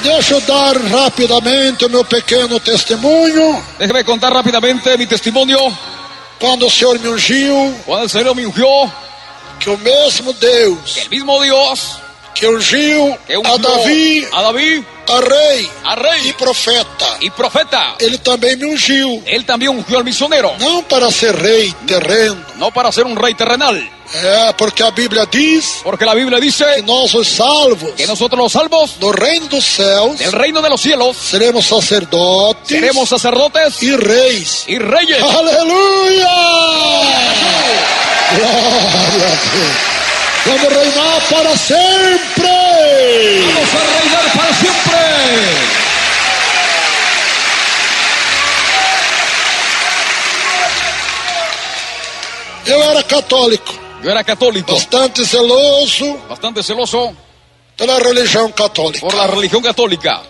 Deixa eu dar rapidamente o meu pequeno testemunho. Déjeme contar rápidamente mi testimonio. Quando o Senhor me ungiu, Cuando el Señor me ungió, que o mesmo Deus el mismo Dios que ungiu que a Davi, a David, a rei rey e profeta, y profeta, ele também me ungiu. él también ungió al misionero, Não para ser rei terreno. no para ser un rey terrenal, Porque a Bíblia diz porque la Biblia dice que nós, os salvos, que nosotros los salvos no reino dos céus, del reino de los cielos seremos sacerdotes seremos sacerdotes e reis. y reyes. Aleluia! Glória a Deus. Vamos reinar para sempre. Vamos a reinar para siempre. Eu era católico, Yo era católico, bastante zeloso bastante celoso pela religião católica. por la religión católica.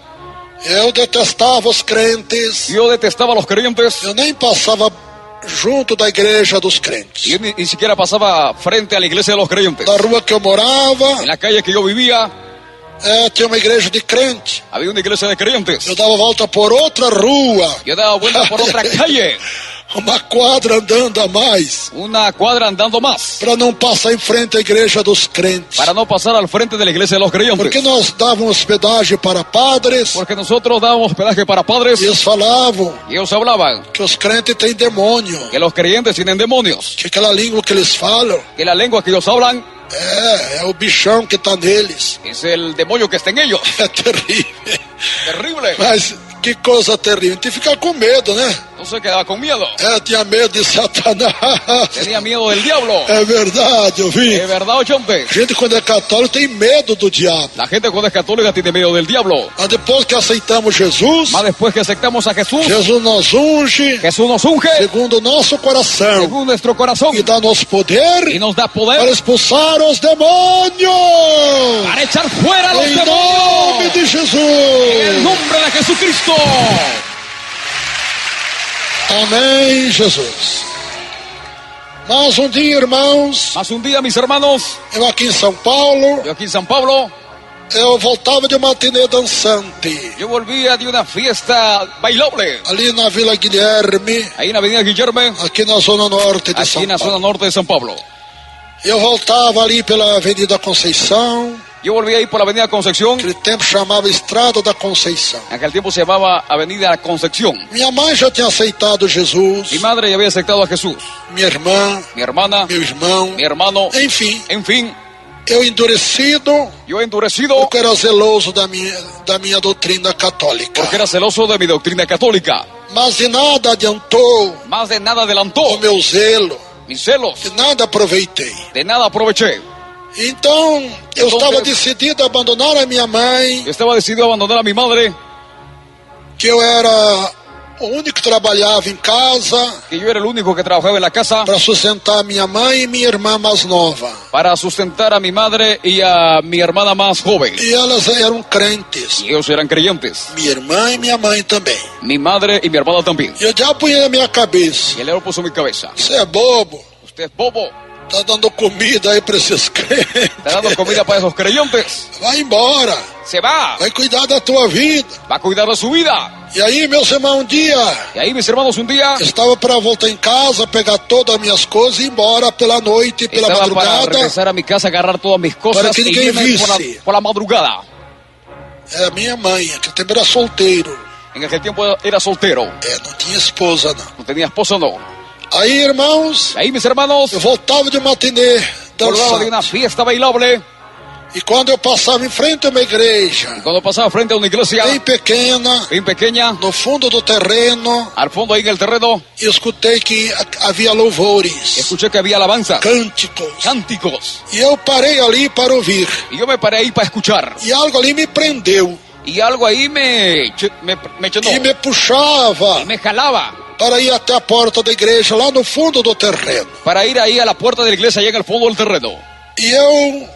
Eu detestava os crentes. Yo detestaba a los creyentes. Eu nem passava junto da igreja dos crentes. Y yo ni siquiera pasaba frente a la iglesia de los creyentes. Na rua que eu morava, En la calle que yo vivía, tinha uma igreja de crente. había una iglesia de creyentes. Eu dava volta por outra rua, Yo daba vuelta por otra calle, uma quadra andando a mais, una cuadra andando más, para não passar em frente à igreja dos crentes. para no pasar al frente de la iglesia de los Porque creyentes. nós dávamos hospedagem para padres, Porque nosotros dábamos hospedaje para padres e eles falavam y ellos hablaban que os crentes têm demônio, que los creyentes tienen demonios, que aquela língua que eles falam que la lengua que ellos hablan é o bichão que está neles. es el demonio que está en ellos. É terrível. Terrible. Mas que coisa terrível. Tem que ficar com medo, né? Entonces quedaba con miedo. Tinha medo de Satanás. Tenía miedo del diablo. É verdade, eu vi. ¿Es verdad, oyente? A gente, quando é católico, tem medo do diabo. La gente cuando es católica tiene miedo del diablo. Mas depois que aceitamos Jesus, Más después que aceptamos a Jesús, Jesus nos unge Jesús nos unge segundo o nosso coração según nuestro corazón e dá-nos poder y nos da para poder expulsar os demônios. para echar fuera a los Em nome demonios de en el Jesus. nombre de Jesucristo. Amém, Jesus. Mas um dia, irmãos, Más un día, mis hermanos, eu aqui em São Paulo, yo aquí en San Pablo, eu voltava de uma matinê dançante, yo volvía de una fiesta bailable ali na Vila Guilherme, ahí en la avenida Guillerme, aqui na zona norte de aquí São en la zona Paulo. norte de San Pablo. Eu voltava ali pela Avenida Conceição, Yo volví ahí por la avenida Concepción, aquele tempo chamava Estrada da Conceição. en aquel tiempo se llamaba avenida Concepción. Minha mãe já tinha aceitado Jesus, Mi madre ya había aceptado a Jesús, minha irmã, mi hermana, meu irmão, mi hermano, enfim, en fin, eu endurecido, yo endurecido porque era zeloso da minha doutrina católica. porque era celoso de mi doctrina católica. Mas de nada adiantou Más de nada o adelantó meu zelo, mis celos, de nada aproveitei. de nada aproveché. Então, eu estava decidido a abandonar a minha mãe, Yo estaba decidido a abandonar a mi madre, que eu era o único que trabalhava em casa que yo era el único que trabajaba en la casa para sustentar minha mãe e minha irmã mais nova. para sustentar a mi madre y a mi hermana más joven. E elas eram crentes, Y ellos eran creyentes, minha irmã e minha mãe também. mi madre y mi hermana también. E eu já punha na minha cabeça: Y el diablo puso en mi cabeza: você é bobo, usted es bobo, tá dando comida aí para esses crentes. está dando comida para esos creyentes, Vai embora, se va cuidar da tua vida. a cuidar de su vida. E aí, meus irmãos, um dia Y ahí, mis hermanos, un día estava para voltar em casa, pegar todas as minhas coisas e ir embora pela noite, pela estaba para madrugada. regresar a mi casa, agarrar todas mis cosas Para que y ninguém irme visse. por la madrugada. É, minha mãe, aquele tempo era solteiro. En aquel tiempo era soltero, Não tinha esposa, não. no tenía esposa, no. Aí, irmãos, Y ahí, mis hermanos, eu voltava de matinê volvaba de dançando. una fiesta bailable. E quando eu passava em frente a uma igreja, Cuando pasaba frente a una iglesia bem pequena, bien pequeña, no fundo do terreno, al fondo ahí en el terreno, eu escutei que havia louvores, escuché que había alabanzas, cânticos. cánticos. E eu parei ali para ouvir. Y yo me paré ahí para escuchar. E algo ali me prendeu. Y algo ahí me llenó, E me puxava y me jalaba para ir até a porta da igreja, lá no fundo do terreno. para ir ahí a la puerta de la iglesia, allá en el fondo del terreno. E eu,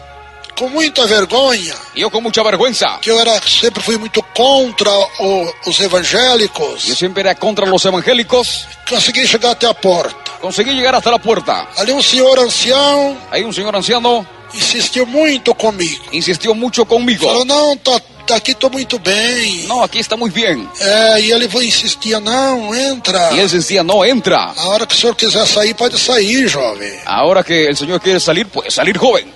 com muita vergonha, Y yo con mucha vergüenza, que eu sempre fui muito contra os evangélicos, yo siempre era contra los evangélicos, consegui chegar até a porta. conseguí llegar hasta la puerta. Ali um senhor ancião Ahí un señor anciano insistiu muito comigo. insistió mucho conmigo. Falou: não, aqui tô muito bem. No, aquí está muy bien. E ele insistia, não, entra. Y él decía, no, entra. A hora que o senhor quiser sair, pode sair, jovem. Ahora que el Señor quiere salir, puede salir joven.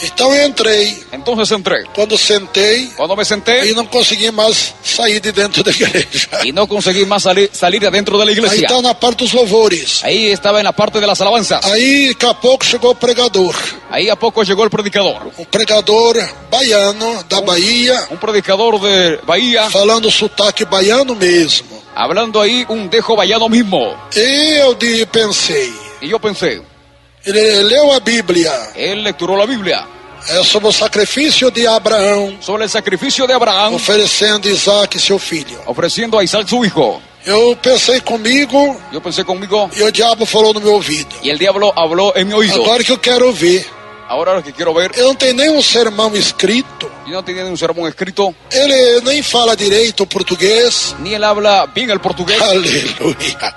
Então eu entrei. Entonces entré. Quando sentei, Cuando me e senté não consegui mais sair de dentro da igreja. y no conseguí más salir de adentro de la Aí iglesia. tá na parte dos louvores. Ahí estaba en la parte de las alabanzas. Aí, daqui a pouco, chegou o pregador. Ahí a poco llegó el predicador. Um pregador baiano, da Bahia, Un predicador de Bahía, falando sotaque baiano mesmo. hablando ahí un dejo vallado mismo. E eu pensei, Y yo pensé, ele leu a Bíblia, él lecturó la Biblia sobre o sacrifício de Abraão, sobre el sacrificio de Abraham, oferecendo Isaac, seu filho. ofreciendo a Isaac su hijo. Eu pensei comigo Yo pensé conmigo e o diabo falou no meu ouvido. y el diablo habló en mi oído. Agora que eu quero ver, Ahora lo que quiero ver, eu não tenho nenhum sermão escrito, yo no tenía un sermón escrito, ele nem fala direito o português. ni él habla bien el portugués. Aleluia.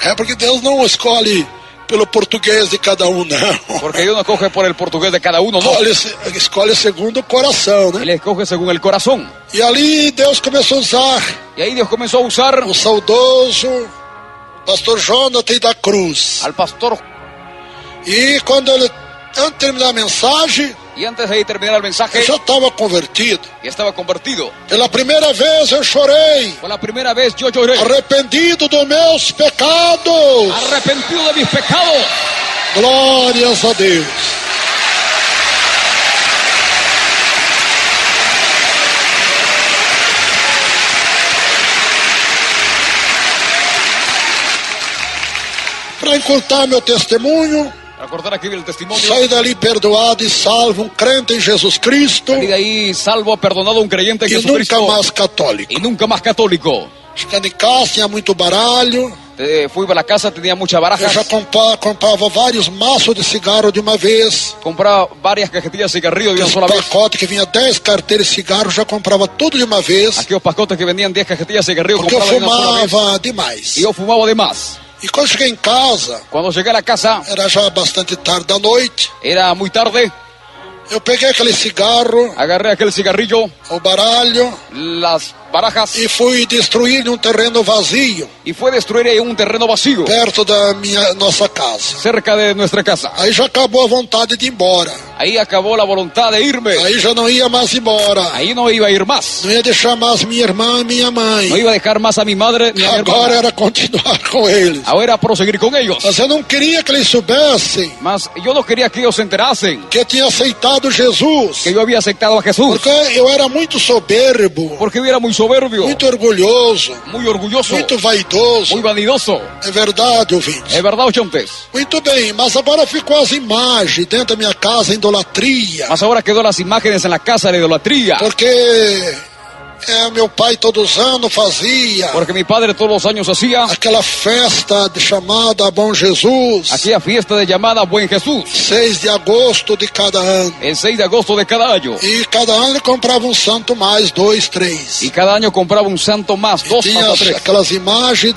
É porque Deus não escolhe pelo português de cada um, não. Porque Dios no escoge por el portugués de cada uno, no. Escolhe segundo o coração, né? Él escoge según el corazón. E ali Deus começou a usar Y ahí Dios comenzó a usar o saudoso pastor Jonathan da Cruz. al pastor. E quando ele, antes de terminar a mensagem, Y antes de terminar el mensaje, eu já estava convertido. ya estaba convertido. Pela primeira vez eu chorei, Por la primera vez yo lloré, arrependido dos meus pecados. arrepentido de mis pecados. Glórias a Deus. Para encurtar meu testemunho, Para cortar aquí el testimonio, saí dali perdoado e salvo, um crente em Jesus Cristo salí de ahí salvo, perdonado, un creyente en e Jesucristo. nunca mais católico. Y nunca más católico. Chegando em casa, tinha muito baralho. Fui para la casa, tenía muchas Eu já barajas. comprava vários maços de cigarro de uma vez. Compraba varias cajetillas de cigarrillos de una Esse sola vez. pacote que vinha 10 carteiras de cigarro, já comprava tudo de uma vez. Aquellos pacotes que vendían 10 cajetillas de cigarrillos, Porque eu compraba de una sola vez. fumava demais. Y yo fumaba de más. E quando cheguei em casa, Cuando llegué a la casa, era já bastante tarde da noite, era muy tarde. eu peguei aquele cigarro, Agarré aquel cigarrillo, o baralho, las barajas, e fui destruir num terreno vazio, y fue a destruir ahí un terreno vacío, perto da nossa casa. cerca de nuestra casa. Aí já acabou a vontade de ir embora. Ahí acabó la voluntad de irme. Aí já não ia mais embora. Ahí no iba a ir más. Não ia deixar mais minha irmã e minha mãe. No iba a dejar más a mi madre ni a mi Agora hermana. era continuar com eles. Ahora era proseguir con ellos. Mas eu não queria que eles soubessem Mas yo no quería que ellos se enterasen que eu tinha aceitado Jesus. que yo había aceptado a Jesús. Porque eu era muito soberbo, Porque yo era muy soberbio, muito orgulhoso, muy orgulloso, muito vaidoso. muy vanidoso. É verdade, ouvinte. Es verdad, oyentes. Muito bem, mas agora ficou as imagens dentro da minha casa, idolatria. Mas ahora quedó las imágenes en la casa de la idolatría. Porque meu pai todos os anos fazia Porque mi padre todos los años hacía aquela festa chamada Bom Jesus, aquella fiesta de llamada Buen Jesús, 6 de agosto de cada ano. el 6 de agosto de cada año. E cada ano ele comprava um santo mais, 2, 3. Y cada año compraba un santo más, E dos tinha hasta tres. aquelas imagens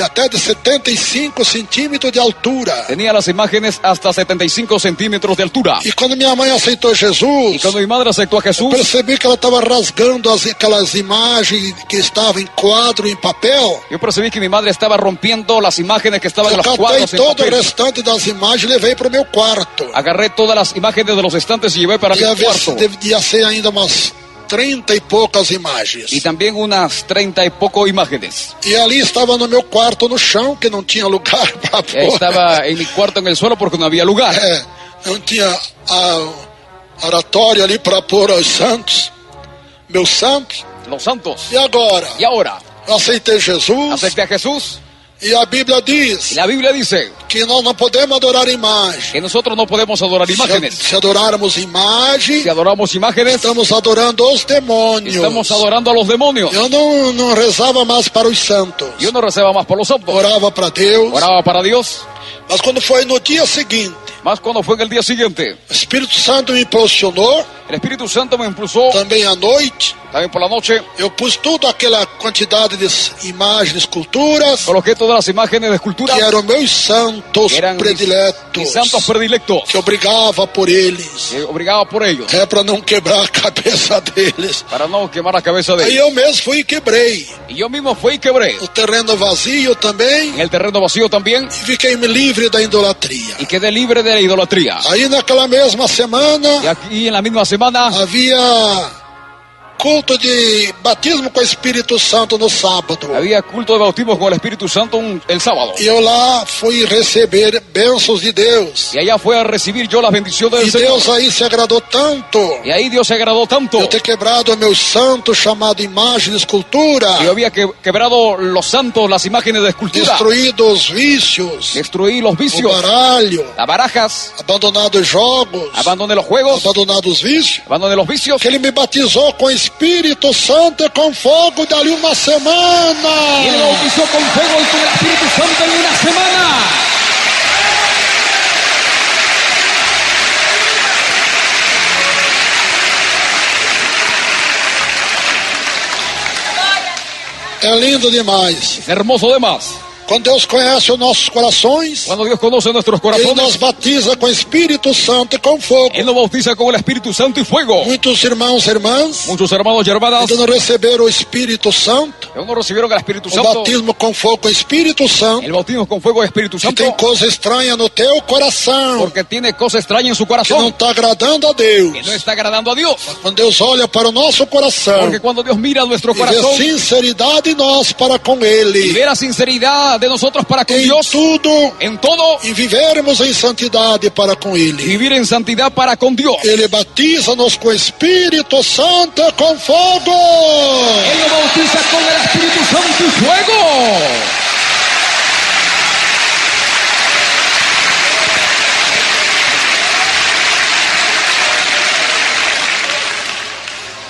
até de 75 centímetros de altura. Tenía las imágenes hasta 75 centímetros de altura. E quando minha mãe aceitou Y Jesus, cuando mi madre aceptó a Jesús, percebi que ela estava rasgando aquelas imagens que estavam em quadro, em papel. yo percibí que mi madre estava rompiendo las imágenes que estaban en Eu los catei cuadros en todo o papel. restante das imagens e levei para o meu quarto. Agarré todas las imágenes de los estantes y llevé para mi cuarto. Devia ser ainda umas 30 e poucas imagens. Y también unas 30 y poco imágenes. E ali estava no meu quarto, no chão, que não tinha lugar para pôr. Estaba en mi cuarto en el suelo porque no había lugar. Não tinha oratório ali para pôr os santos, meus santos. Los santos. E agora? Y ahora, Eu aceitei Jesus. acepté a Jesús. E a Bíblia Y diz la Biblia dice que nós não podemos adorar imagem. que nosotros no podemos adorar imágenes. Se adorarmos imagem, Si adoramos imágenes, estamos adorando os demônios. estamos adorando a los demonios. Eu não rezava mais para os santos. Yo no rezaba más por los santos. Orava para Deus. Oraba para Dios. Mas quando foi no dia seguinte, Más cuando fue en el día siguiente, o Espírito Santo me impulsionou, el Espíritu Santo me impulsó também à noite, También por la noche eu pus toda aquela quantidade de imagens, esculturas, coloqué todas las imágenes de escultura que eram meus santos que eran prediletos, mis santos predilectos, que eu brigava por eles, que obrigaba por ellos, para não quebrar a cabeça deles. para no quemar la cabeza de Aí ellos. eu mesmo fui e quebrei. Y yo mismo fui y quebré O terreno vazio também, en el terreno vacío también e fiquei livre da idolatria. y quedé libre de la idolatría. Aí naquela mesma semana Y aquí en la misma semana havia culto de batismo com o Espírito Santo no sábado. había culto de bautismo con el Espíritu Santo el sábado. E eu lá fui receber bênçãos de Deus. Y allá fue a recibir yo las bendiciones E del Señor. Deus aí se agradou tanto. Y ahí Dios se agradó tanto. Eu ter quebrado meus santos, chamado imagem de escultura, Yo había quebrado los santos, las imágenes de escultura. destruído os vícios, Destruí los o vicios, baralho, las barajas, abandonado os jogos, abandoné los juegos, abandonado os vícios, abandoné los vicios. que Ele me batizou com o Espírito Santo e com fogo dali uma semana. Y me bautizó con fuego y con el Espíritu Santo en una semana. É lindo demais. Es hermoso de más. Quando Deus conhece os nossos corações, Cuando Dios conoce nuestros Ele nos corazones, batiza com o Espírito Santo e com fogo. Él nos bautiza con el Espíritu Santo y fuego. Muitos irmãos e irmãs Muchos hermanos y hermanas ainda não receberam o Espírito Santo, que aún no recibieron el Espíritu o Santo, batismo com fogo com o Espírito Santo, el bautismo con fuego del Espíritu que tem Santo, coisa estranha no teu coração, porque tiene cosas extrañas en su que não corazón, está agradando a Deus. que no está agradando a Dios. Quando Deus olha para o nosso coração Porque cuando Dios mira nuestro e vê corazón sinceridade nós para com y Ele, ve la sinceridad de nosotros para con em Dios, tudo, en todo, e vivermos em santidade para com Ele, vivir en santidad para con Dios. Ele batiza-nos com o Espírito Santo e com fogo. Él nos bautiza con el Espíritu Santo y fuego.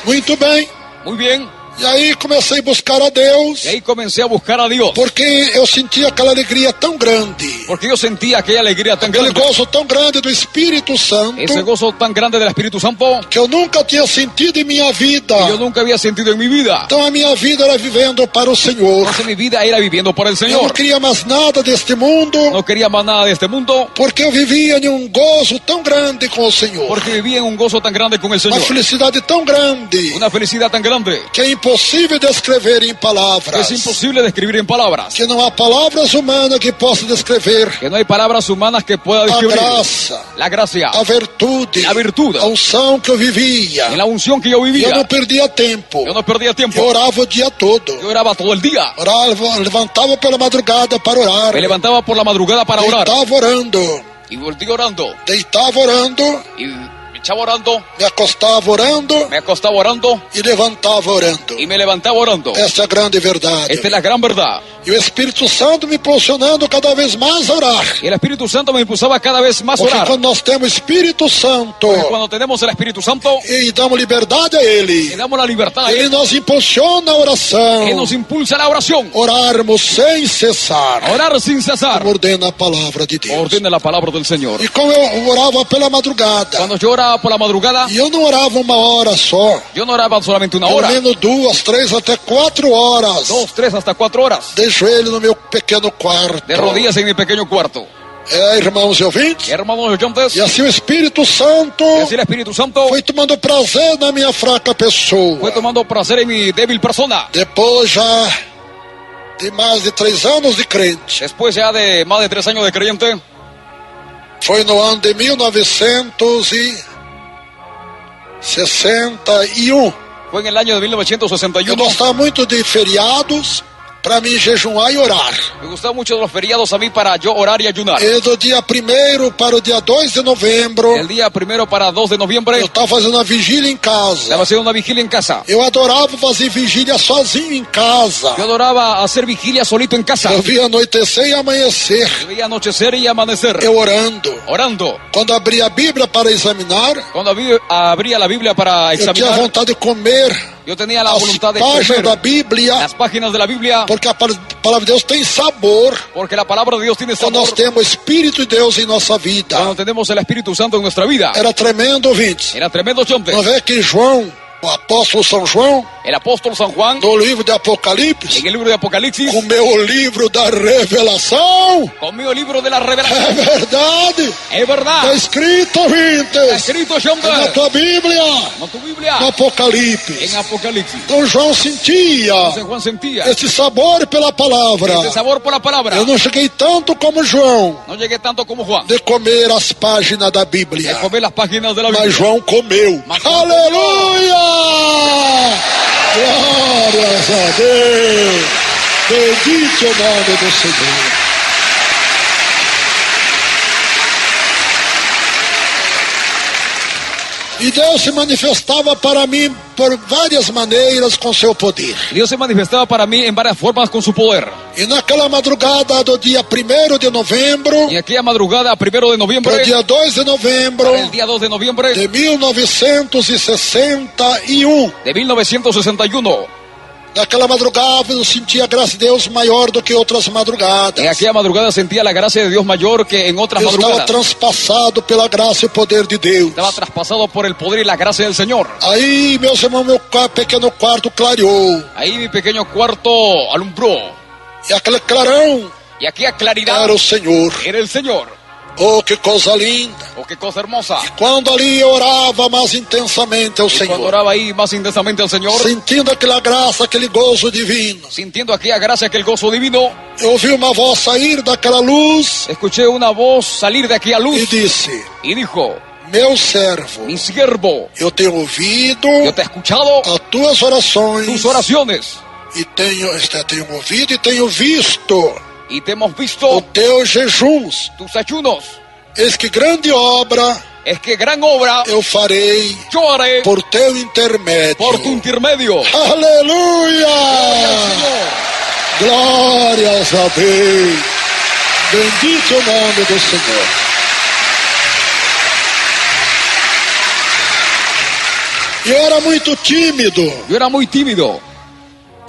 Muito bem. Muy bien. E aí comecei a buscar a Deus, Y ahí comencé a buscar a Dios, porque eu sentia aquela alegria tão grande, porque yo sentía aquella alegría tan aquele grande, gozo tão grande do Espírito Santo, ese gozo tan grande del Espíritu Santo, que eu nunca tinha sentido em minha vida. que yo nunca había sentido en mi vida. Então a minha vida era vivendo para o Senhor. Entonces mi vida era viviendo por el Eu não Señor. queria mais nada deste mundo, No quería más nada de este mundo, porque eu vivia em um gozo tão grande com o Senhor, porque vivía en un gozo tan grande con el uma Señor. felicidade tão grande, Una felicidad tan grande que é impossível descrever em que palavras, es imposible describir en palabras. que não há palavras humanas que possam descrever Que no hay palabras humanas que pueda a describir graça, la gracia, a virtude, a virtud, a unção que eu vivia. en la unción que yo Eu vivía. não perdia tempo. Yo no perdía Eu tiempo. orava o dia todo. Yo oraba todo el día. Orava, levantava pela madrugada para orar. Me levantaba por la madrugada para orar. Deitava orando. Y volví orando. Deitava orando. Y me echaba orando. Me acostava orando. Me acostaba orando. E levantava orando. Y me levantaba orando. Essa é a grande verdade. Esta es la gran verdad. E o Espírito Santo me impulsionando cada vez mais a orar. Y el Espíritu Santo me impulsaba cada vez más a Porque orar. quando nós temos Espírito Santo Porque cuando tenemos el Espíritu Santo, e damos liberdade a Ele, le damos la libertad a Ele Él. nos impulsiona a oração. Él nos impulsa a la oración. Orarmos sem cessar. Orar sin cesar. Como ordena a palavra de Deus. Ordene la palabra del Señor. E como eu orava pela madrugada, Cuando yo oraba por la madrugada, e eu não orava uma hora só, yo no oraba solamente una pelo hora, menos 2, 3, até 4 horas, 2, 3, hasta 4 horas, de joelho no meu pequeno quarto. de rodillas en mi pequeño cuarto. Irmãos e ouvintes, Hermanos oyentes, e assim o Espírito Santo y así el Espíritu Santo foi tomando prazer na minha fraca pessoa. fue tomando placer en mi débil persona. Depois já de mais de 3 anos de crente, Después ya de más de 3 años de creyente, foi no ano de 1961. fue en el año de Eu 1961. gostava muito de feriados para mim jejuar e orar. Me gustaban mucho los feriados a mí para yo orar y ayunar. E do dia 1º para o dia 2 de novembro, El día 1 para 2 de noviembre eu estava fazendo uma vigília em casa. estaba haciendo una vigilia en casa. Eu adorava fazer vigília sozinho em casa. Yo adoraba hacer vigilia solito en casa. Eu via anoitecer e amanhecer, Yo veía anochecer y amanecer, eu orando. orando. Quando abria a Bíblia para examinar, Cuando abría la Biblia para eu tinha examinar, vontade de comer yo tenía la as voluntad de páginas da comer Bíblia, las páginas de la Biblia, porque a palavra de Deus tem sabor porque la palabra de Dios tiene quando sabor nós temos o Espírito de Deus em nossa vida. cuando tenemos el Espíritu Santo en nuestra vida. Era tremendo, ouvintes. Era tremendo chonte. Nós vemos que João o apóstolo São João, el apóstol San Juan, no livro de Apocalipse, en el libro de Apocalipsis, com meu livro da revelação. conmigo el libro de la É revelación. verdade. Es verdad. Está escrito, Está gente. escrito, Na Chamber, tua Bíblia, en tu Biblia, no Apocalipse. en Apocalipsis. Então João sentia San Juan sentía esse sabor pela palavra. este sabor por la palabra. Eu não cheguei tanto como João No llegué tanto como Juan de comer as páginas da de Bíblia, comer las páginas de la mas Biblia. João comeu. Mas João Aleluia! Glórias a Deus! Bendito o nome do Senhor. E Deus se manifestava para mim por várias maneiras com seu poder. Dios se manifestaba para mí en varias formas con su poder. E naquela madrugada do dia 1º de novembro, Y aquella madrugada, 1 de noviembre, para o dia 2 de novembro para el día 2 de noviembre de 1961, de 1961, naquela madrugada eu sentia a graça de Deus maior do que outras madrugadas. en aquella madrugada sentía la gracia de Dios mayor que en otras Eu estava madrugadas. transpassado pela graça e o poder de Deus. Estaba traspasado por el poder y la gracia del Señor. Aí, meus irmãos, meu pequeno quarto clareou. Ahí mi pequeño cuarto alumbró. E aquele clarão Y aquella claridad era o Senhor. era el Señor. Oh, que coisa linda. Oh, qué cosa hermosa. Quando ali eu orava mais intensamente ao Y cuando Senhor, oraba ahí más intensamente al Señor, sentindo aquela graça, aquele gozo divino, sintiendo aquella gracia, aquel gozo divino, eu ouvi uma voz sair daquela luz escuché una voz salir de aquella e luz disse: y dijo: meu servo, mi siervo, eu tenho ouvido yo te he escuchado as tuas orações tus oraciones e tenho ouvido e tenho visto y te hemos os visto teus jejuns. tus ayunos. Eis que grande obra Es que gran obra eu farei yo haré por teu intermédio. por tu intermedio. Aleluia! Glórias a Deus. Bendito o nome do Senhor. Eu era muito tímido, Yo era muy tímido,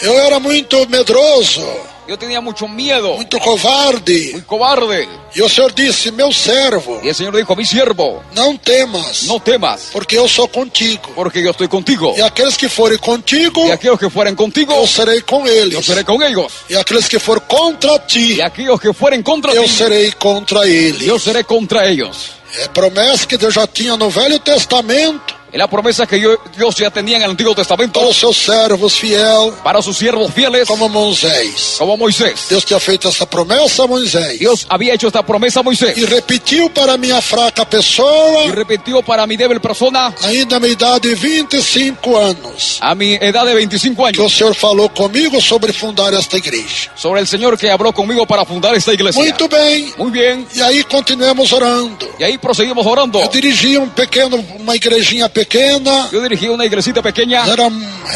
eu era muito medroso, yo tenía mucho miedo, muito covarde. muy cobarde. E o Senhor disse: meu servo, Y el Señor dijo: mi siervo, não temas, no temas, porque eu sou contigo. porque yo estoy contigo. E aqueles que forem contigo, Y aquellos que fueren contigo, eu serei com yo eles. seré con ellos. E aqueles que forem contra ti, Y aquellos que fueren contra eu ti, serei contra eles. yo seré contra ellos. É promessa que Deus já tinha no Velho Testamento Es la promesa que Dios ya tenía en el Antiguo Testamento para os seus servos fiéis, para sus siervos fieles, como Moisés. como Moisés. Deus tinha feito essa promessa a Moisés Dios había hecho esta promesa a Moisés e repetiu para minha fraca pessoa, y repitió para mi débil persona ainda na minha idade de 25 anos, a mi edad de 25 que o años, Senhor falou comigo sobre fundar esta igreja. sobre el Señor que habló conmigo para fundar esta iglesia. Muito bem. Muy bien. E aí continuamos orando. Y ahí proseguimos orando. Eu dirigi uma igrejinha pequena, Yo dirigí una iglesita pequeña,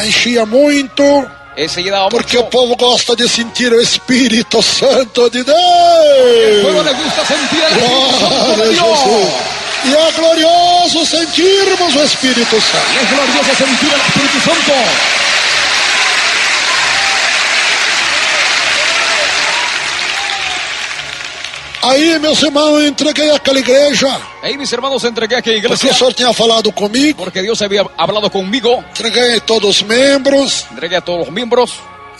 enchia muito, se llenaba porque o mucho. povo gosta de sentir o Espírito Santo de El Deus. pueblo le gusta sentir el Espíritu Santo Glória de a Dios. Jesus. E é glorioso sentirmos o Espírito Santo. Y es glorioso sentir el Espíritu Santo. Aí, meus irmãos, eu entreguei aquela igreja, Ahí, mis hermanos, entregué a aquella porque iglesia o Senhor tinha falado comigo. porque Dios había hablado conmigo. Entreguei a todos os membros. Entregué a todos los miembros.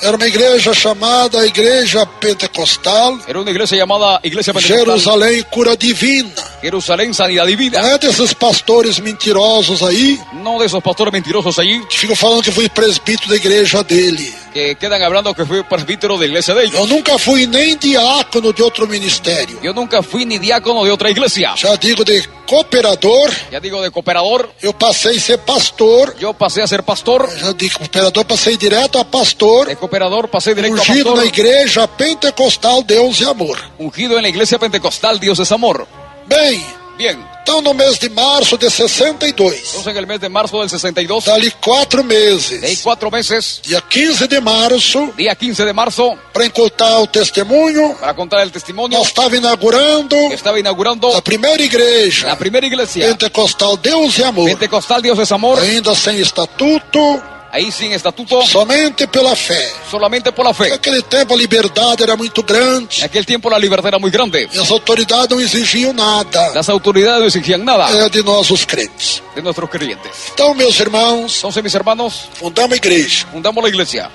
Era uma igreja chamada Igreja Pentecostal, Era una iglesia llamada Iglesia Pentecostal Jerusalém Cura Divina. Jerusalén, Sanidad Não Divina. é desses pastores mentirosos aí No de esos pastores mentirosos allí que ficam falando que fui presbítero da igreja dele. que quedan hablando que fui presbítero de la iglesia de ellos. Eu nunca fui nem diácono de outro ministério. Yo nunca fui ni diácono de otra iglesia. Já digo de cooperador, Ya digo, de cooperador, eu passei a ser pastor. yo pasé a ser pastor. Já de cooperador passei direto a pastor, De cooperador pasé directo a ungido pastor. na igreja Pentecostal Deus e Amor. Ungido en la iglesia pentecostal, Dios es amor. Bem, Bien, então no mês de março de 62, entonces en el mes de marzo del 62, dali 4 de ahí meses, 4 meses, dia 15 de março, día 15 de marzo, para encurtar o testemunho, para contar el testimonio, nós estava inaugurando estaba inaugurando a primeira igreja la primera iglesia Pentecostal Deus e Amor, pentecostal, Dios es amor, ainda sem estatuto, Ahí sin estatuto, somente pela fé. solamente por la fe. Naquele tempo a liberdade era muito grande. En aquel tiempo la libertad era muy grande. E as autoridades não exigiam nada Las autoridades no exigían nada de nós, os crentes. de nuestros creyentes. Então, meus irmãos, Entonces, mis hermanos, fundamos a igreja. fundamos la iglesia.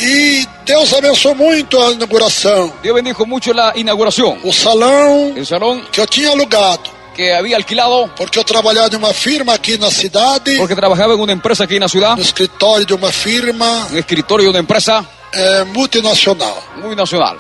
E Deus abençoou muito a inauguração. Dios bendijo mucho la inauguración. O salão El salón que eu tinha alugado, que había alquilado, porque eu trabalhava em uma firma aqui na cidade, porque trabajaba en una empresa aquí en la ciudad, no escritório de uma firma un escritorio de una empresa multinacional. muy nacional.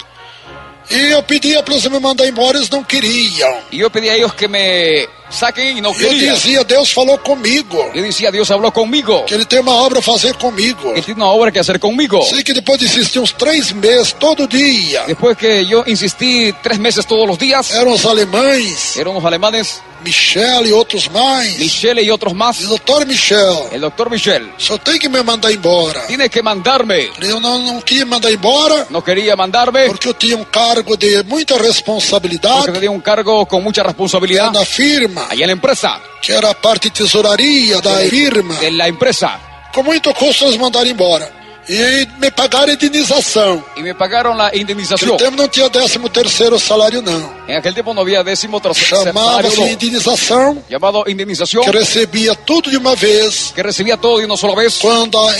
E eu pedia para eles me mandar embora, eles não queriam. Y yo pedí a ellos que me saquen y no Eu querían. dizia, Deus falou comigo, Yo decía, Dios habló conmigo, que Ele tem uma obra a fazer comigo. que tiene una obra que hacer conmigo. Sei que depois de insistir uns 3 meses, todo dia, Después que yo insistí 3 meses todos los días, eram os alemães, eran los alemanes, Michel e outros mais. Michelle y otros E más, o doutor Michel, el doctor Michel, só tem que me mandar embora. tiene que mandarme. Eu não queria me mandar embora, No quería mandarme porque eu tinha um cargo de muita porque responsabilidade tenía un cargo con mucha responsabilidad na firma, allá en la empresa, que era a parte de tesouraria da firma. de la empresa. Com muito custo eles mandaram embora. E me pagaram indenização. Y me pagaron la Naquele indemnización. tempo não tinha 13º salário, não. En aquel tiempo no había décimo tercer Chamava-se salario, indenização, llamado indemnización, que recebia tudo de uma vez que recibía todo de una sola vez quando a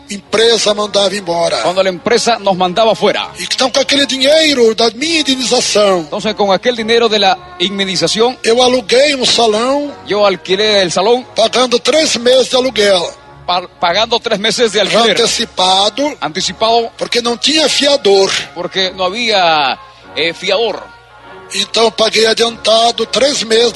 empresa mandava embora. cuando la empresa nos mandaba fuera. E então, com aquele dinheiro da minha indenização, Entonces, con aquel dinero de la indemnización, eu aluguei um salão, yo alquilé el salón pagando 3 meses de aluguel, pagando 3 meses de já alquiler antecipado, anticipado porque não tinha fiador. porque no había fiador. Então, paguei adiantado 3 meses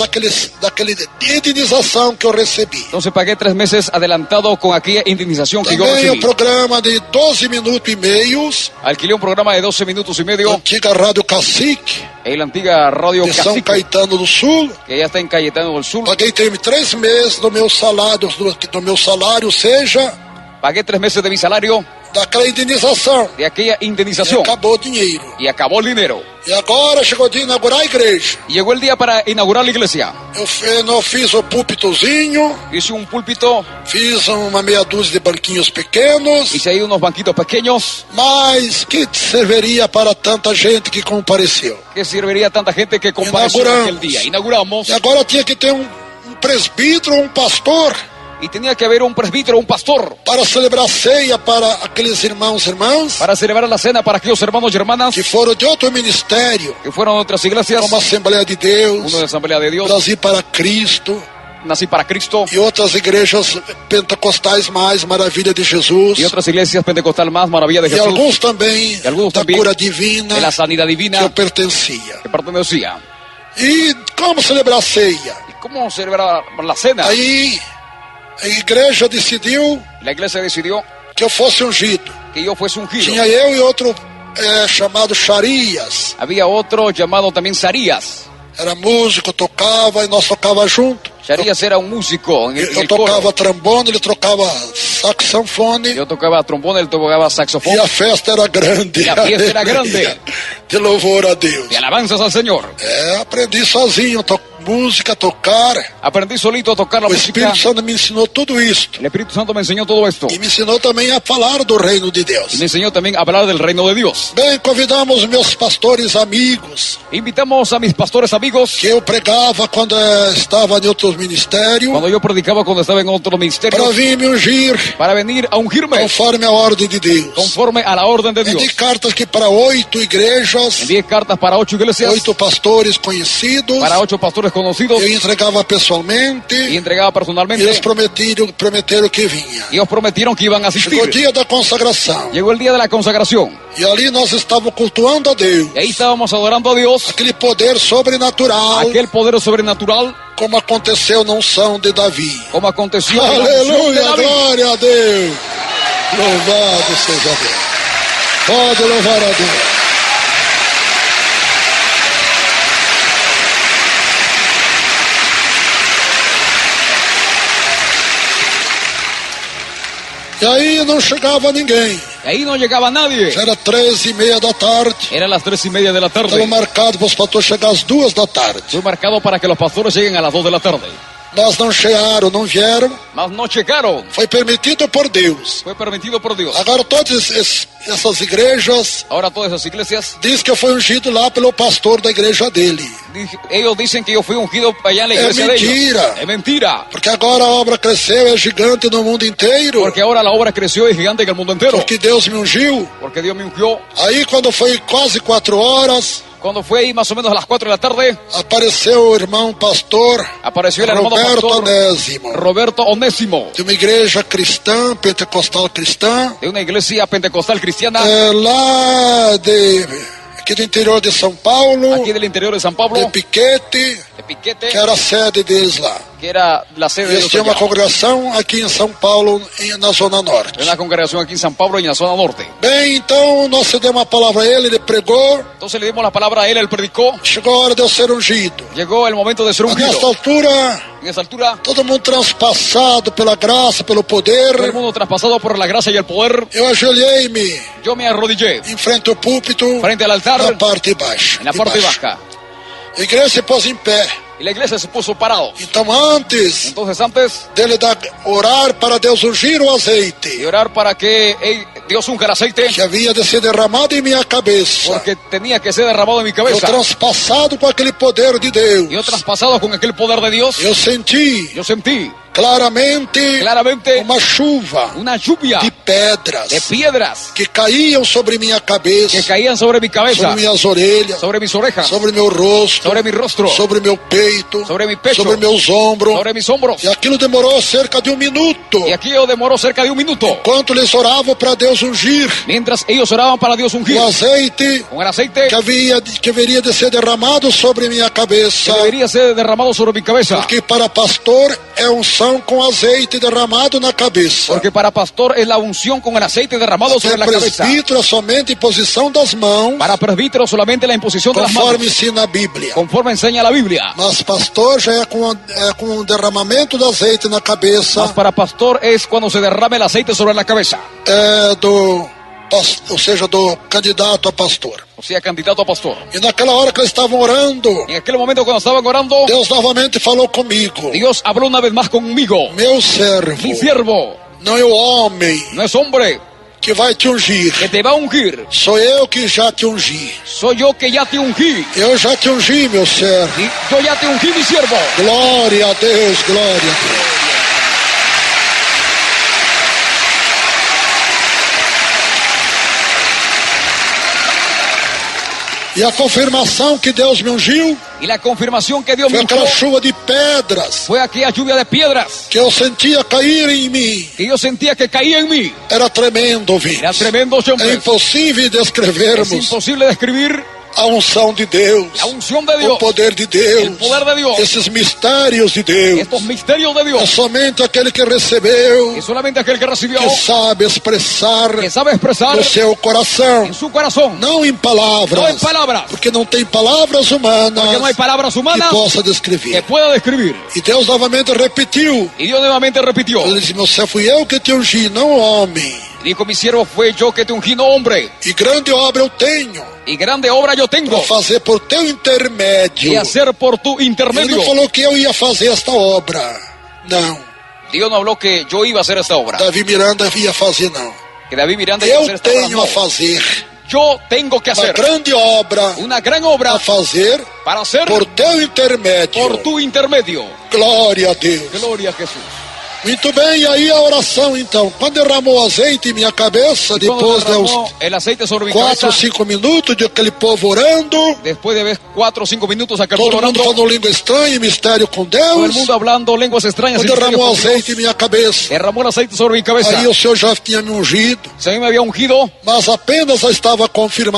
daquele indenização que eu recebi. Entonces pagué 3 meses adelantado con aquella indemnización que yo Também o recibí. programa de 12 minutos e meios, Alquilé un programa de 12 minutos y medio antiga Rádio Cacique, en la antigua radio de São Cacique, Caetano do Sul. que ya está en Cayetano del Sur. Paguei 3 meses do meu salário, seja, Pagué 3 meses de mi salario daquela indenização. de aquella E indemnización acabou o dinheiro. y acabó el dinero. E agora chegou o dia de inaugurar a igreja. Y llegó el día para inaugurar la iglesia. Eu fiz o púlpitozinho, Hice un púlpito, fiz uma meia dúzia de banquinhos pequenos, hice ahí unos banquitos pequeños mas que serviria para tanta gente que compareceu. que serviría a tanta gente que compareció Inauguramos. aquel día. Inauguramos E agora tinha que ter um presbítero, um pastor, y tenía que haber un presbítero, un pastor, para celebrar ceia para aqueles irmãos e irmãs para celebrar la cena para aquellos hermanos y hermanas que foram de outro ministério, que fueron a otras iglesias, como a Assembleia de Deus, uno de la Asamblea de Dios, Brasil para Cristo Nací para Cristo, e outras igrejas pentecostais mais, Maravilha de Jesus, y otras iglesias pentecostal más, Maravilla de e Jesús, alguns também y algunos da también cura divina de la sanidad que eu divina pertencia. que pertenecía. E como celebrar a ceia? ¿Y cómo celebrar la cena? Aí a igreja decidiu La iglesia decidió que eu fosse ungido. que yo fuese ungido. Tinha eu e outro chamado Charias. Había otro llamado también Sarías. Era músico, tocava e nós tocava junto. Sarías era un músico en Eu el coro. tocava trombone, ele tocava saxofone. Yo tocaba trombón, él tocaba saxofón. E a festa era grande. E a festa era grande. De louvor a Deus. De alabanzas al Señor. Aprendi sozinho, música, tocar. Aprendí solito a tocar la O música. Espírito Santo me ensinou tudo isto. El Espíritu Santo me enseñó todo esto. E me ensinou também a falar do reino de Y Deus. me enseñó también a hablar del reino de Dios. Bem, convidamos meus pastores amigos, Invitamos a mis pastores amigos, que eu pregava quando estava em outros ministérios, cuando yo predicaba, cuando estaba en otro ministerio, para vir me ungir para venir a ungirme conforme a ordem de Deus. conforme a la orden de Dios. Enviei cartas que para 8 igrejas, Envié cartas para 8 iglesias, 8 pastores conhecidos, para 8 pastores conocidos, eu entregava y pessoalmente, entregaba e personalmente. eles prometeram que vinha. Y ellos prometieron que iban a Chegou o asistir. dia da consagração, Llegó el día de la consagración. e ali nós estávamos cultuando a Deus, Y ahí estábamos adorando a Dios, aquele poder sobrenatural, aquel poder sobrenatural, como aconteceu na unção de Davi. como aconteció en la unción de Aleluia, David. glória a Deus. Louvado seja Deus. Pode louvar a Deus. E aí não chegava ninguém. Y ahí no llegaba nadie. Já era 13h30 da tarde. Eran las 3:30 de la Estava tarde. marcado para os pastores chegar às 2 da tarde. Fue marcado para que los pastores lleguen a las 2 de la tarde. Mas não chegaram, não vieram. mas no llegaron. Foi permitido por Deus. Fue permitido por Dios. Agora todas essas igrejas Ahora todas esas iglesias, diz que eu fui ungido lá pelo pastor da igreja dele. ellos dicen que yo fui ungido allá en la iglesia de mentira. ellos. Es mentira. Porque agora a obra cresceu, é gigante no mundo inteiro. Porque ahora la obra creció y es gigante en el mundo entero. Porque Deus me ungiu. Porque Dios me ungió. Aí quando foi quase 4 horas, Cuando fue ahí más o menos a las 4 de la tarde, apareceu o irmão pastor apareció el hermano Roberto pastor Onésimo, Roberto Onésimo, de uma igreja cristã, pentecostal cristã, de una iglesia pentecostal cristiana, lá aqui do interior de São Paulo, aquí del interior de San Pablo, de Piquete, de Piquete, que era a sede deles lá. que era la sede de Eles ellos tinham uma allá. congregação aqui em São Paulo, na Zona Norte. Una congregación aquí en San Pablo y en la zona norte. Bem, então nós demos uma palavra a ele pregou, Entonces le dimos la palabra a él predicó. chegou a hora de eu ser ungido. Llegó el momento de ser Nessa ungido. altura, En esa altura, todo mundo transpassado pela graça, pelo poder, todo el mundo traspasado por la gracia y el poder, eu ajoelhei-me yo me arrodillé em frente ao púlpito, frente al altar, na parte baixa. en la parte baja. A igreja se pôs em pé. Y la iglesia se puso parado. Então, antes Entonces antes dele orar para Deus ungir o de azeite orar para que Dios unja el aceite, que havia de ser derramado em minha cabeça, porque tenía que ser derramado en mi eu cabeza, transpassado com aquele poder de Deus, yo traspasado con aquel poder de Dios, eu senti yo sentí claramente uma chuva una lluvia de pedras de piedras que caíam sobre minha cabeça, que caían sobre mi cabeza, sobre minhas orelhas, sobre mis orejas, sobre meu rosto, sobre mi rostro, sobre meu peito, sobre mi pecho, sobre meus ombros. sobre mis hombros. E aquilo demorou cerca de 1 minuto, Y aquello demoró cerca de 1 minuto, enquanto eles oravam para Deus ungir mientras ellos oraban para Dios ungir o azeite con el aceite que haveria de ser derramado sobre minha que cabeça. debería ser derramado sobre mi cabeza, Porque para pastor é unção com azeite derramado na cabeça. porque para pastor es la unción con el aceite derramado sobre la Para cabeza, presbítero é somente imposição das mãos, para presbítero solamente la imposición de las manos, conforme ensina a Bíblia. conforme enseña la Biblia. Mas pastor já é com um derramamento do azeite na cabeça, Mas para pastor es cuando se derrame el aceite sobre la cabeza, ou seja, do candidato a pastor. o sea, candidato a pastor. E naquela hora que eles estavam orando, En aquel momento cuando estaban orando, Deus novamente falou comigo: Dios habló una vez más conmigo. meu servo, Mi siervo não é o homem no es hombre que vai te ungir, que te va a ungir, sou eu que já te ungi. soy yo que ya te ungí. Eu já te ungi, meu servo. Y yo ya te ungí, mi siervo. Glória a Deus, glória a Deus. E a confirmação que Deus me ungiu Y la confirmación que Dios me foi aquela ungió chuva de pedras fue aquella lluvia de piedras que eu sentia cair em mim. que yo sentía que caía en mí. Era tremendo, ouvinte. Era tremendo, É hombres. impossível Es descrevermos imposible describir a unção de Deus, la unción de o Dios, poder de Deus, el poder de Dios, esses mistérios de Deus. estos misterios de É Dios. somente aquele que recebeu, Y solamente aquel que recibió, que sabe expressar que sabe expresar no seu coração, en su corazón, não em palavras, no en palabras, porque não tem palavras humanas porque no hay palabras que humanas possa que descrever. pueda describir. E Deus novamente repetiu. Y Dios nuevamente repitió, Ele disse: meu servo, fui eu que te ungi, não o homem. dijo: mi siervo, fue yo que te ungí, no hombre, E grande obra eu tenho y grande obra yo tengo para fazer por teu intermédio. y hacer por tu Ele intermedio. não falou que eu ia fazer esta obra. Não. Dios no habló que yo iba a hacer esta obra, Davi Miranda ia fazer, não. que David Miranda iba a hacer Eu esta obra. tenho a No. fazer Yo tengo que uma hacer grande obra una gran obra a fazer para hacer por teu intermédio. por tu intermedio. Glória a Deus. Gloria a Jesús. Muito bem, e aí a oração então. Quando derramou azeite em minha cabeça, Cuando depois de uns derramó el aceite sobre mi 4 cabeza, ou 5 minutos de aquele povo orando, después de ver 4 o 5 minutos aquel todo pueblo mundo orando, falando língua estranha e mistério com todo el Deus, mundo hablando lenguas extrañas, quando y misterios derramou con Dios, azeite em minha cabeça, derramó el aceite sobre mi cabeza. aí o Senhor já tinha me ungido, Se a mí me había ungido, mas apenas estava a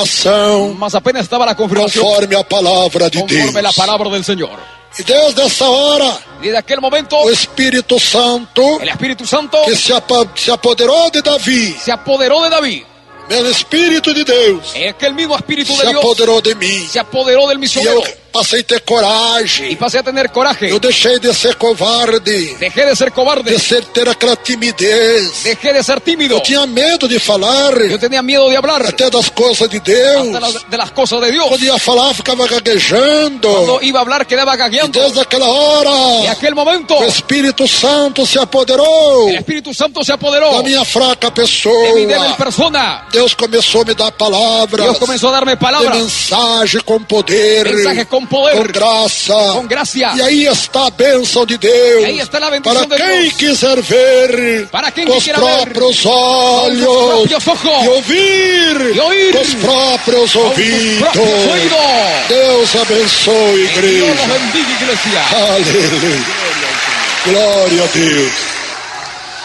confirmação más apenas estaba la confirmación conforme a palavra de Deus. conforme la palabra del Señor. E desde essa hora, Y de aquel momento, o Espírito Santo, el Espíritu Santo que se apoderou de Davi, se apoderó de David. meu Espírito de Deus, Es que el mismo Espíritu se de Dios apoderou de mim. se apoderó del E eu misionero. passei a ter coragem. y pasé a tener coraje. Eu deixei de ser covarde. Dejé de ser cobarde. De ter aquela timidez. Dejé de ser tímido. Eu tinha medo de falar. Yo tenía miedo de hablar. Até das coisas de Deus. Hasta de las cosas de Dios. Quando ia falar, ficava gaguejando. Cuando iba a hablar, quedaba E gagueando. desde aquela hora, Y aquel momento, o Espírito Santo se apoderou el Espíritu Santo se apoderó da minha fraca de mi débil pessoa. persona. Deus começou a me dar palavras. Dios comenzó a darme De palabras, mensagem com poder, mensajes con poder, com graça. con gracia. E aí está a bênção de Deus. Y ahí está la bendición Para de quem Dios. quiser ver Para quem com os quiera ver próprios con olhos sus propios ojos e ouvir y oír com os próprios con sus ouvidos. propios oídos. Deus abençoe, Que Dios los igreja. bendiga, iglesia. Aleluia. Glória a Deus.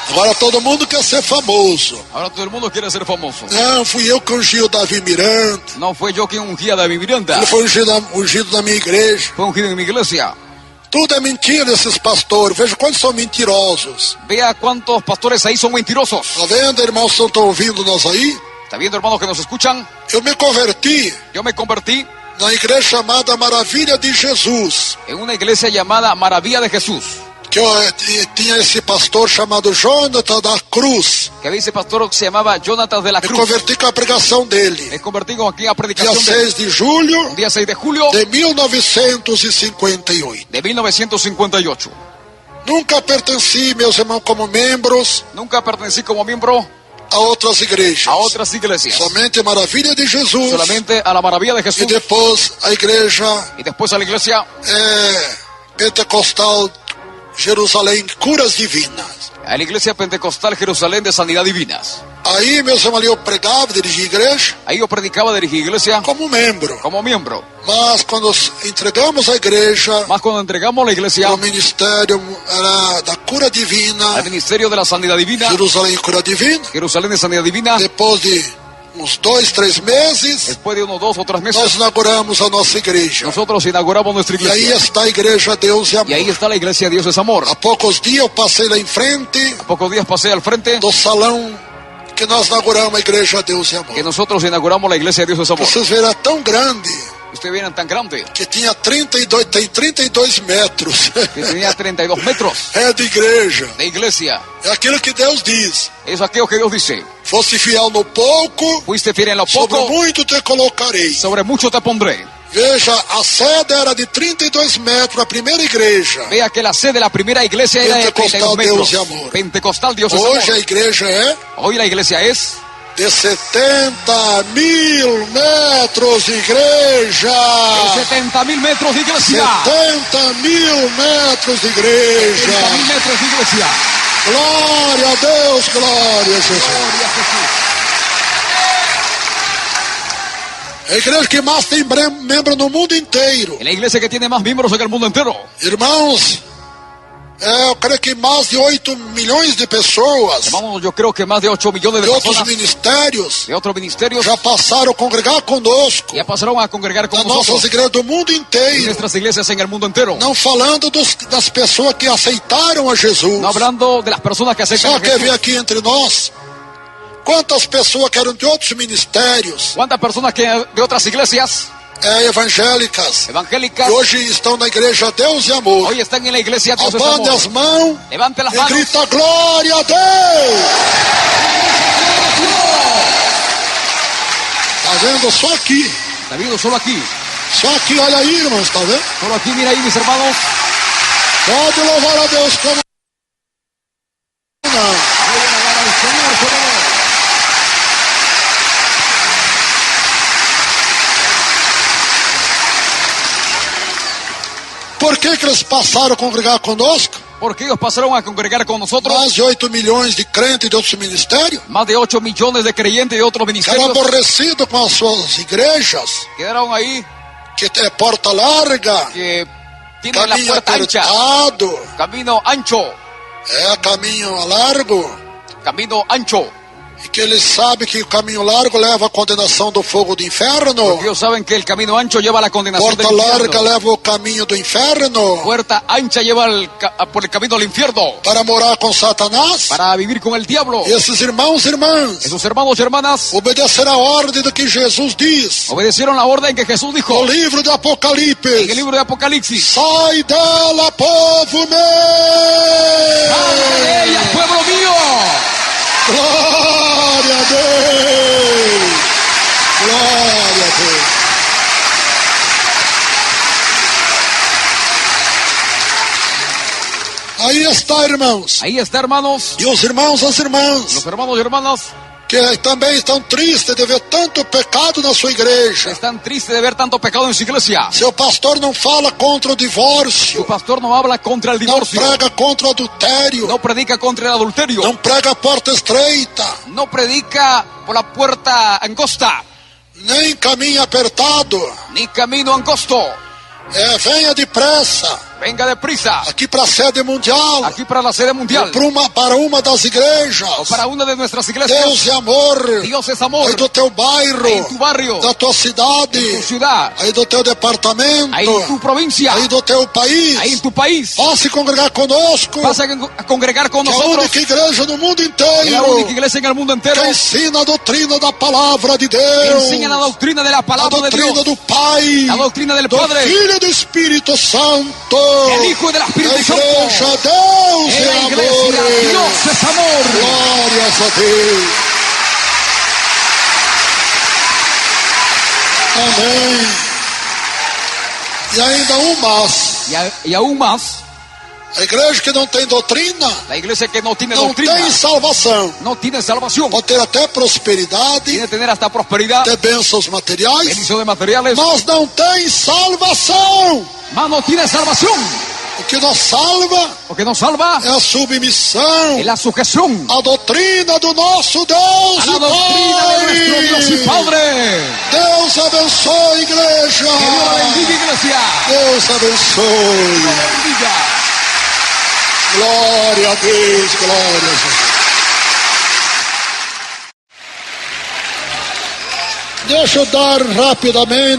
Agora todo mundo quer ser famoso. Ahora todo el mundo quiere ser famoso. Não, fui eu que ungi o Davi Miranda. No fue yo quien ungía a David Miranda. Ele foi ungido na minha igreja. Fue ungido en mi iglesia. Tudo é mentira desses pastores. Veja quantos são mentirosos. Vea cuántos pastores ahí son mentirosos. Tá vendo, irmãos, que estão ouvindo nós aí? ¿Está viendo, hermanos, que nos escuchan? Eu me converti Yo me convertí na igreja chamada Maravilha de Jesus. en una iglesia llamada Maravilla de Jesús. Que eu tinha esse pastor chamado Jonathan da Cruz. Que había ese pastor que se llamaba Jonathan de la Me Cruz. converti com a pregação dele. Me convertí con aquí a Dia predicación 6 de julho día 6 de julio de 1958. de 1958. Nunca pertenci, meus irmãos, como membros Nunca pertenecí como miembro a outras igrejas. a otras iglesias. Somente Maravilha de Jesus. Solamente a la Maravilla de E Jesús. depois a igreja Y después a la iglesia pentecostal Jerusalém, Curas Divinas. a la iglesia pentecostal Jerusalén de Sanidad Divinas. Aí, meus irmãos, eu pregava, dirigia a igreja Ahí yo predicaba, dirigí iglesia como membro. como miembro. Mas quando entregamos a igreja, Más cuando entregamos la iglesia o ministério era da Cura Divina, al ministerio de la Sanidad Divina, Jerusalém Cura Divina. Jerusalén de Sanidad Divina, Depois de uns 2, 3 meses, después de unos 2 o 3 meses, nós inauguramos a nossa igreja. nosotros inauguramos nuestra E aí iglesia. está a igreja Deus e Y ahí Amor. está la iglesia Dios es Amor. Há poucos dias eu passei lá em frente A pocos días pasé al frente do salão que nós inauguramos a igreja Deus e Amor. que nosotros inauguramos la iglesia Dios es Amor. Vocês verão, é tão grande Ustedes vienen tan grande que tinha 32 metros. que tenía 32 metros É de igreja. de iglesia. É aquilo que Deus diz. Es aquello que Dios dice. Fosse fiel no pouco, Fuiste fiel en lo sobre poco, muito te colocarei. sobre mucho te pondré. Veja, a sede era de 32 metros, a primeira igreja. Vea que la sede de la primera iglesia era de Pentecostal 32 metros. Dios y Amor. Pentecostal Dios es Hoje a Amor. igreja é Hoy la iglesia es de 70.000 metros de igreja. de 70.000 metros de iglesia. 70.000 metros de 70.000 igreja. metros de iglesia. Glória a Deus, glória a Jesus. Gloria a Jesús. É a igreja que mais tem membro no mundo inteiro. Es la iglesia que tiene más miembros en el mundo entero. Irmãos, eu creio que mais de 8 milhões de pessoas Hermanos, yo creo que más de 8 millones de de outros personas ministérios de otros ministerios já passaram a congregar conosco ya pasaron a congregar con nas nossas nosotros igrejas do mundo en inteiro. nuestras iglesias en el mundo entero. Não falando das pessoas que aceitaram a Jesus. No hablando de las personas que aceptan Só a quer ver Jesús. aqui entre nós quantas pessoas que eram de outros ministérios ¿Cuántas personas que de otras iglesias evangélicas evangélicas e hoje estão na igreja Deus e Amor. hoy están en la iglesia Dios es Abande Amor? as mãos Levante las e manos. grita glória a Deus. Tá vendo? Só aqui. Está viendo solo aquí. Só aqui, olha aí, irmãos, tá vendo? Solo aquí, mira ahí, mis hermanos. Pode louvar a Deus como não. Voy a alabar al Señor, solo no. Por que eles passaram a congregar conosco? Porque ellos pasaron a congregar con nosotros. Mais de 8 milhões de crentes de outros ministérios. Más de 8 millones de creyentes de otros Ficaram ministerios aborrecidos com as suas igrejas, quedaron ahí, que é porta larga, que tienen la caminho puerta ancha, apertado, camino ancho, caminho largo. camino ancho. E que eles sabem que o caminho largo leva a condenação do fogo do inferno. Porque ellos saben que el camino ancho lleva a la condenación Porta del larga infierno. leva o caminho do inferno. Puerta ancha lleva por el camino del infierno. Para morar com Satanás. Para vivir con el diablo. E esses irmãos e irmãs Esos hermanos y hermanas obedecerão a ordem do que Jesus diz obedecieron la orden que Jesús dijo no livro de en el Apocalipse. libro de Apocalipsis. Sai dela, povo meu! ¡Sal de ella, pueblo mío! Glória a Deus! Glória a Deus! Aí está, irmãos. Ahí está, hermanos. E os irmãos, as irmãs, Los hermanos y hermanas que também estão tristes de ver tanto pecado na sua igreja. están tristes de ver tanto pecado en su iglesia. Seu pastor não fala contra o Su divórcio, pastor no habla contra el não divorcio. prega contra o adultério, No predica contra el adulterio. não prega a porta estreita, No predica por la puerta angosta, nem caminho apertado. ni camino angosto. Venha depressa Venga deprisa. aqui para a sede mundial, Aquí para la sede mundial. para uma das igrejas. O para una de nuestras Deus iglesias. é amor. Dios es amor. Aí do teu bairro, Ahí en tu barrio, da tua cidade, tu ciudad, aí do teu departamento, ahí en tu provincia, aí do teu país. ahí en tu país. Vá se congregar conosco, Vas a congregar con que é a nosotros. única igreja no mundo Es la inteiro única iglesia en el mundo entero que ensina a doutrina da palavra de que Deus, enseña la doctrina de la a palabra de doutrina Dios, do Pai, la doctrina del do Padre, Filho e do Espírito Santo. del Hijo y del A Espíritu Santo. igreja, Deus En é la iglesia, amor. Dios es amor. Glórias a Deus. Amém. E ainda mais. Y aún más, A igreja que não tem doutrina, la iglesia que no tiene não doctrina, tem salvação. no tiene salvación. Pode ter até prosperidade, Tiene que tener hasta prosperidad, ter bênçãos materiais, bendición de materiales, mas não tem salvação. mas no tiene salvación. O que nos salva Lo que nos salva é a submissão es la sujeción à doutrina do nosso Deus a la e doctrina de nuestro Dios y Pai. Padre. Deus abençoe, igreja. Que Dios la bendiga, iglesia. Deus abençoe. Dios la bendiga. Glória a Deus, glória a Jesus. Deixa eu dar rapidamente